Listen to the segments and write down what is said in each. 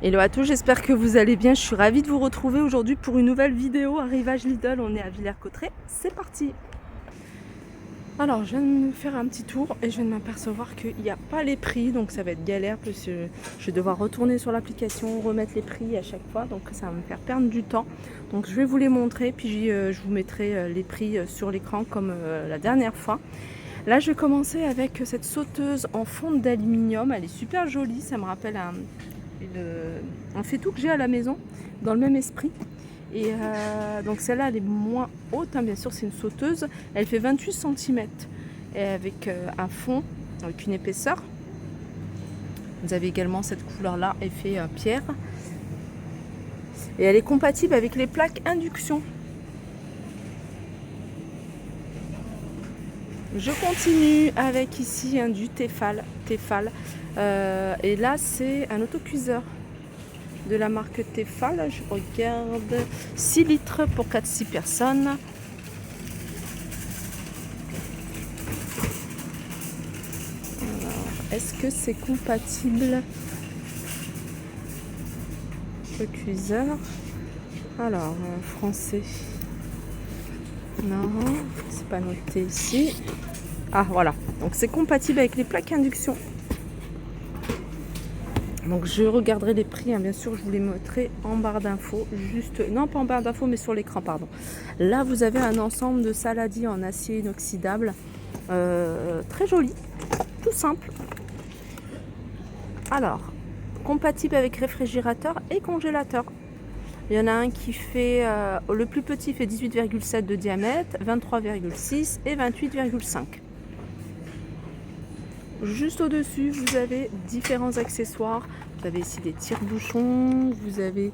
Hello à tous, j'espère que vous allez bien. Je suis ravie de vous retrouver aujourd'hui pour une nouvelle vidéo Arrivage Lidl. On est à Villers-Cotterêts, c'est parti. Alors je viens de me faire un petit tour et je viens de m'apercevoir qu'il n'y a pas les prix, donc ça va être galère parce que je vais devoir retourner sur l'application, remettre les prix à chaque fois, donc ça va me faire perdre du temps. Donc je vais vous les montrer, puis je vous mettrai les prix sur l'écran comme la dernière fois. Là je vais commencer avec cette sauteuse en fonte d'aluminium, elle est super jolie, ça me rappelle un fait-tout que j'ai à la maison, dans le même esprit. Et donc celle-là elle est moins haute, hein, bien sûr c'est une sauteuse, elle fait 28 cm et avec un fond, avec une épaisseur. Vous avez également cette couleur-là, effet pierre. Et elle est compatible avec les plaques induction. Je continue avec ici du Tefal. Et là c'est un autocuiseur de la marque Tefal. Je regarde, 6 litres pour 4-6 personnes. Alors, est-ce que c'est compatible? Le cuiseur. Alors, français. Non, c'est pas noté ici. Ah, voilà. Donc, c'est compatible avec les plaques induction. Donc, je regarderai les prix. Hein, bien sûr, je vous les mettrai en barre d'infos. Juste, non, pas en barre d'infos, mais sur l'écran, pardon. Là, vous avez un ensemble de saladiers en acier inoxydable. Très joli. Tout simple. Alors, compatible avec réfrigérateur et congélateur. Il y en a un qui fait, le plus petit fait 18,7 de diamètre, 23,6 et 28,5. Juste au-dessus, vous avez différents accessoires. Vous avez ici des tire-bouchons, vous avez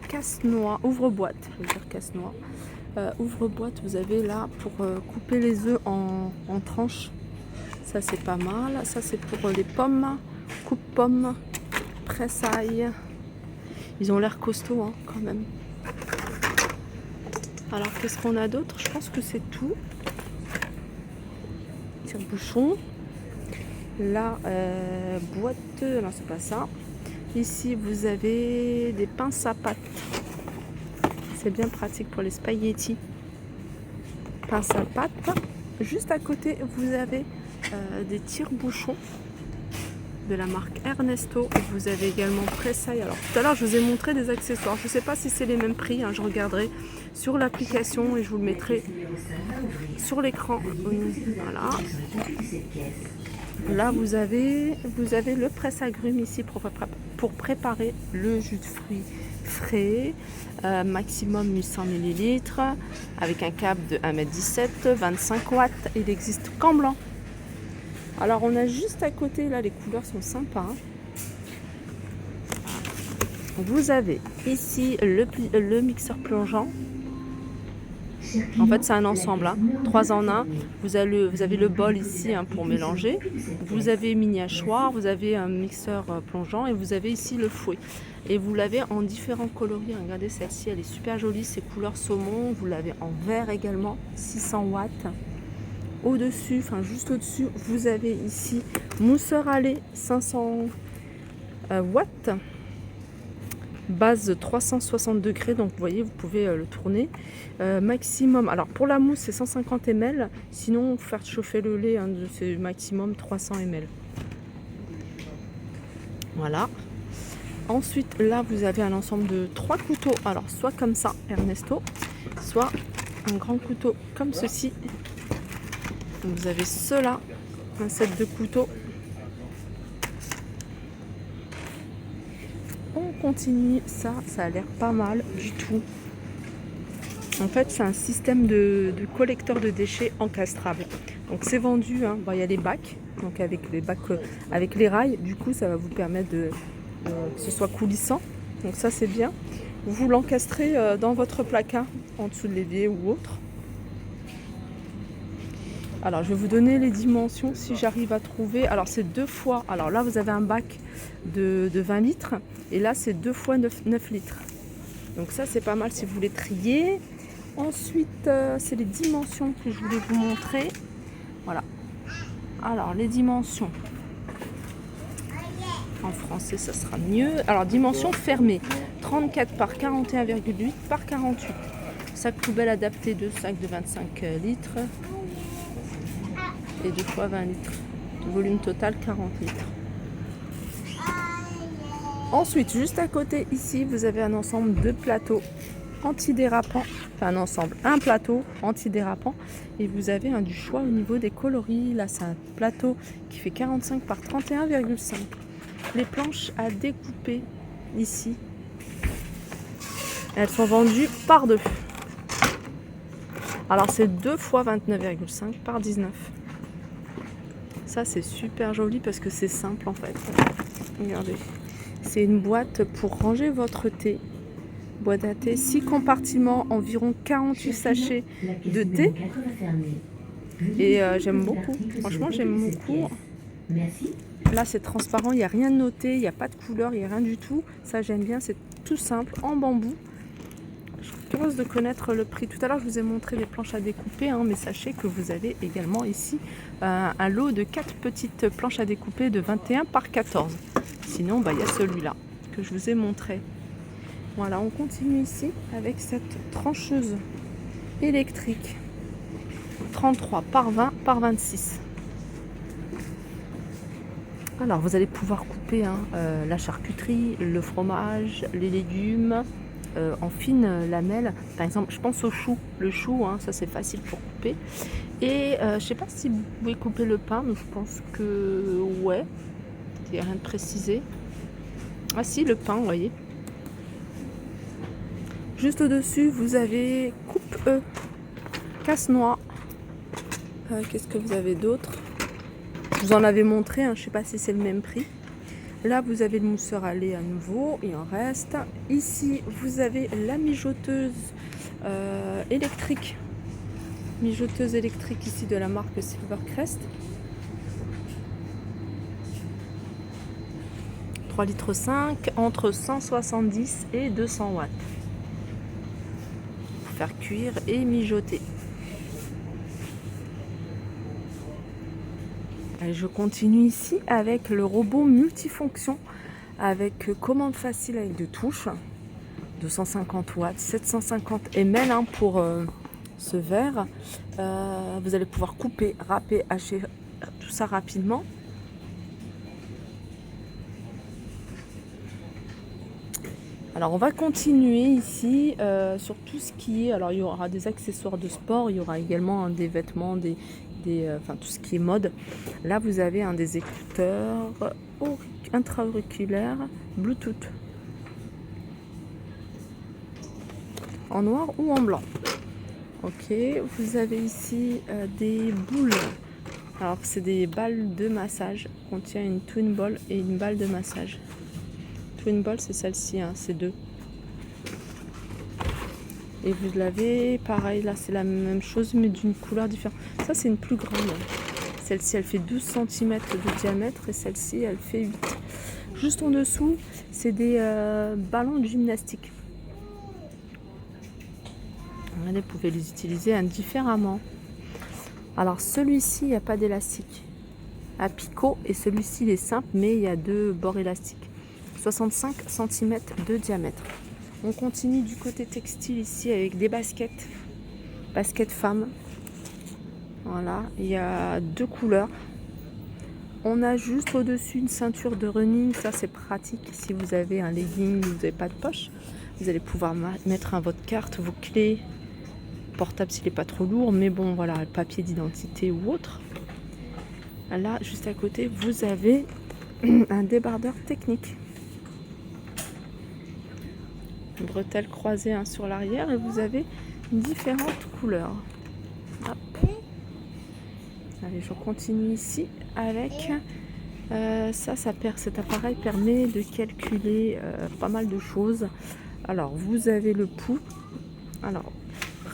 casse-noix, ouvre-boîte, je veux dire casse-noix. Ouvre-boîte, vous avez là pour couper les œufs en tranches. Ça c'est pas mal. Ça c'est pour les pommes, coupe-pommes, presse-ail. Ils ont l'air costauds hein, quand même. Alors qu'est-ce qu'on a d'autre? Je pense que c'est tout. Tire-bouchon. Là, boîte, non c'est pas ça. Ici vous avez des pinces à pâte. C'est bien pratique pour les spaghettis. Pince à pâte. Juste à côté vous avez des tire-bouchons de la marque Ernesto. Vous avez également presse-ail. Alors tout à l'heure je vous ai montré des accessoires. Je ne sais pas si c'est les mêmes prix. Hein. Je regarderai sur l'application et je vous le mettrai sur l'écran. Voilà. Là vous avez le presse-agrumes ici pour préparer le jus de fruits frais. Maximum 800 ml avec un câble de 1,17 m, 25 watts. Il existe qu'en blanc. Alors on a juste à côté, là les couleurs sont sympas. Hein. Vous avez ici le mixeur plongeant. En fait c'est un ensemble, hein. 3 en 1. Vous avez le bol ici hein, pour mélanger. Vous avez mini hachoir, vous avez un mixeur plongeant et vous avez ici le fouet. Et vous l'avez en différents coloris. Regardez celle-ci, elle est super jolie, c'est couleur saumon. Vous l'avez en vert également, 600 watts. Au-dessus, enfin juste au-dessus, vous avez ici mousseur à lait 500 watts, base 360 degrés, donc vous voyez, vous pouvez le tourner. Maximum, alors pour la mousse c'est 150 ml, sinon faire chauffer le lait, hein, c'est maximum 300 ml. Voilà. Ensuite, là vous avez un ensemble de 3 couteaux, alors soit comme ça, Ernesto, soit un grand couteau comme ceci. Vous avez cela, un set de couteaux. On continue, ça a l'air pas mal du tout. En fait, c'est un système de collecteur de déchets encastrable. Donc c'est vendu, hein. Bon, il y a les bacs, donc avec les bacs, avec les rails. Du coup, ça va vous permettre que ce soit coulissant. Donc ça, c'est bien. Vous l'encastrez dans votre placard, en dessous de l'évier ou autre. Alors je vais vous donner les dimensions si j'arrive à trouver. Alors c'est 2 fois, alors là vous avez un bac de 20 litres et là c'est 2 fois 9 litres. Donc ça c'est pas mal si vous voulez trier. Ensuite c'est les dimensions que je voulais vous montrer. Voilà. Alors les dimensions. En français, ça sera mieux. Alors, dimension fermée. 34 par 41,8 par 48. Sac poubelle adapté de sac de 25 litres. Et 2 fois 20 litres. Volume total 40 litres. Ensuite, juste à côté, ici, vous avez un ensemble de plateaux antidérapants. Enfin, un plateau antidérapant. Et vous avez du choix au niveau des coloris. Là, c'est un plateau qui fait 45 par 31,5. Les planches à découper ici, elles sont vendues par 2. Alors, c'est 2 fois 29,5 par 19. Ça, c'est super joli parce que c'est simple en fait. Regardez. C'est une boîte pour ranger votre thé. Boîte à thé, 6 compartiments, environ 48 sachets de thé. Et j'aime beaucoup. Franchement, j'aime beaucoup. Là, c'est transparent, il n'y a rien de noté, il n'y a pas de couleur, il n'y a rien du tout. Ça, j'aime bien, c'est tout simple, en bambou. Je suis curieuse de connaître le prix. Tout à l'heure, je vous ai montré les planches à découper, mais sachez que vous avez également ici un lot de 4 petites planches à découper de 21 par 14. Sinon, il y a celui-là que je vous ai montré. Voilà, on continue ici avec cette trancheuse électrique. 33 par 20 par 26. Alors, vous allez pouvoir couper la charcuterie, le fromage, les légumes en fines lamelles. Par exemple, je pense au chou. Le chou, ça c'est facile pour couper. Et je ne sais pas si vous pouvez couper le pain, mais je pense que ouais. Il n'y a rien de précisé. Ah si, le pain, vous voyez. Juste au-dessus, vous avez coupe-E, casse-noix. Qu'est-ce que vous avez d'autre? Je vous en avais montré, je ne sais pas si c'est le même prix. Là, vous avez le mousseur à lait à nouveau, il en reste. Ici, vous avez la mijoteuse électrique. Mijoteuse électrique ici de la marque Silvercrest. 3,5 litres, entre 170 et 200 watts. Pour faire cuire et mijoter. Et je continue ici avec le robot multifonction avec commande facile avec deux touches. 250 watts, 750 ml pour ce verre. Vous allez pouvoir couper, râper, hacher tout ça rapidement. Alors on va continuer ici sur tout ce qui est, alors il y aura des accessoires de sport, il y aura également des vêtements, enfin tout ce qui est mode. Là vous avez des écouteurs intra-auriculaires Bluetooth en noir ou en blanc. Ok, vous avez ici des boules. Alors c'est des balles de massage, contient une twin ball et une balle de massage. Twin ball c'est celle-ci, c'est 2. Et vous l'avez pareil, là c'est la même chose mais d'une couleur différente. Ça c'est une plus grande. Celle-ci elle fait 12 cm de diamètre et celle-ci elle fait 8. Juste en dessous c'est des ballons de gymnastique. Vous pouvez les utiliser différemment. Alors celui-ci il n'y a pas d'élastique à picot et celui-ci il est simple mais il y a 2 bords élastiques. 65 cm de diamètre. On continue du côté textile ici avec des baskets femmes. Voilà, il y a 2 couleurs. On a juste au-dessus une ceinture de running, ça c'est pratique si vous avez un legging, vous n'avez pas de poche. Vous allez pouvoir mettre votre carte, vos clés, portable s'il n'est pas trop lourd, mais bon voilà, le papier d'identité ou autre. Là, juste à côté, vous avez un débardeur technique. Bretelles croisées sur l'arrière et vous avez différentes couleurs. Hop. Allez, je continue ici avec cet appareil permet de calculer pas mal de choses. Alors vous avez le pouls. Alors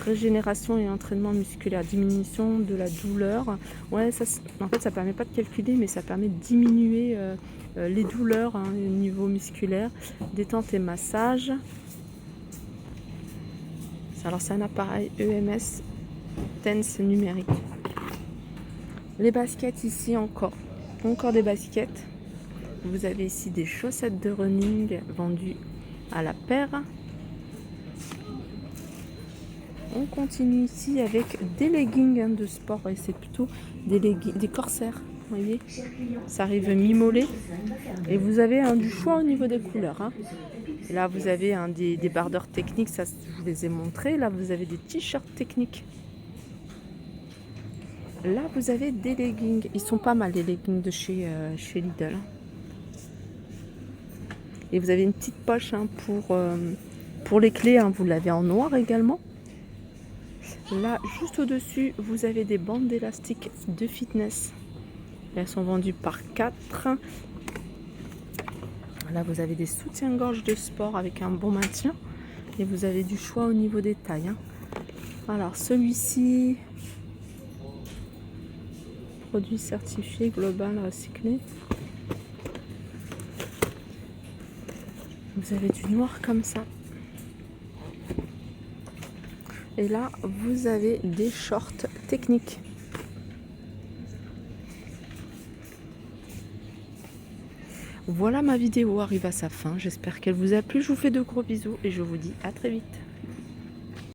régénération et entraînement musculaire, diminution de la douleur. Ouais, ça, en fait ça permet pas de calculer mais ça permet de diminuer les douleurs au niveau musculaire. Détente et massage. Alors c'est un appareil EMS Tense numérique. Les baskets ici encore des baskets. Vous avez ici des chaussettes de running vendues à la paire. On continue ici avec des leggings de sport et c'est plutôt des corsaires. Vous voyez, ça arrive mi-mollet et vous avez du choix au niveau des couleurs. Hein. Et là, vous avez des bardeurs techniques, ça je vous les ai montrés. Là, vous avez des t-shirts techniques. Là, vous avez des leggings. Ils sont pas mal, les leggings de chez Lidl. Et vous avez une petite poche pour les clés. Hein. Vous l'avez en noir également. Là, juste au-dessus, vous avez des bandes d'élastique de fitness. Elles sont vendues par 4. Là, vous avez des soutiens-gorge de sport avec un bon maintien. Et vous avez du choix au niveau des tailles. Hein. Alors, celui-ci, produit certifié global recyclé. Vous avez du noir comme ça. Et là, vous avez des shorts techniques. Voilà, ma vidéo arrive à sa fin. J'espère qu'elle vous a plu. Je vous fais de gros bisous et je vous dis à très vite.